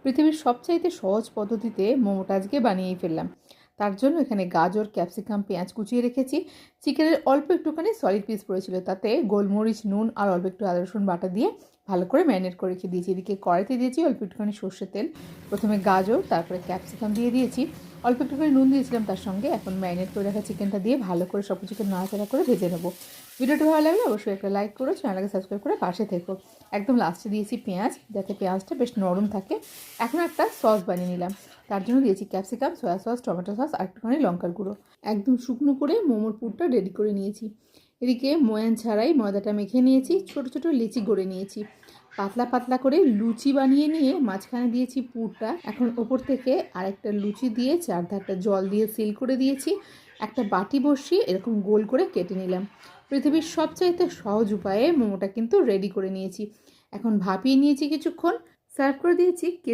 পৃথিবীর সবচাইতে সহজ পদ্ধতিতে মোমোটা আজকে বানিয়েই ফেললাম। তার জন্য এখানে গাজর, ক্যাপসিকাম, পেঁয়াজ কুচিয়ে রেখেছি। চিকেনের অল্প একটুখানি সলিড পিস পড়েছিল, তাতে গোলমরিচ, নুন আর অল্প একটু আদা রসুন বাটা দিয়ে ভালো করে ম্যারিনেট করে রেখে দিয়েছি। এদিকে কড়াইতে দিয়েছি অল্প একটুখানি সর্ষের তেল। প্রথমে গাজর, তারপরে ক্যাপসিকাম দিয়ে দিয়েছি, অল্প একটুখানি নুন দিয়েছিলাম তার সঙ্গে। এখন ম্যারিনেট করে রাখা চিকেনটা দিয়ে ভালো করে সব কিছুকে নাড়াচাড়া করে ভেজে নেবো। ভিডিওটি ভালো লাগলে অবশ্যই একটা লাইক করো, চ্যানেলকে সাবস্ক্রাইব করে পাশে থেকো। একদম লাস্টে দিয়েছি পেঁয়াজ, যাতে পেঁয়াজটা বেশ নরম থাকে। এখন একটা সস বানিয়ে নিলাম। তার জন্য দিয়েছি capsicum, soya sauce, tomato sauce আর একটুখানি লঙ্কার গুঁড়ো। একদম শুকনো করে মোমোর পুরটা রেডি করে নিয়েছি। এদিকে ময়ান ছাড়াই ময়দাটা মেখে নিয়েছি, ছোট ছোট লিচি গড়ে নিয়েছি। পাতলা পাতলা করে লুচি বানিয়ে নিয়ে মাঝখানে দিয়েছি পুরটা। এখন ওপর থেকে আরেকটা লুচি দিয়ে চারধারটা জল দিয়ে সিল করে দিয়েছি। একটা বাটি বসিয়ে এরকম গোল করে কেটে নিলাম। পৃথিবীর সবচাইতে সহজ উপায়ে মোমোটা কিন্তু রেডি করে নিয়েছি। এখন ভাপিয়ে নিয়েছি কিছুক্ষণ, সার্ভ করে দিয়েছি।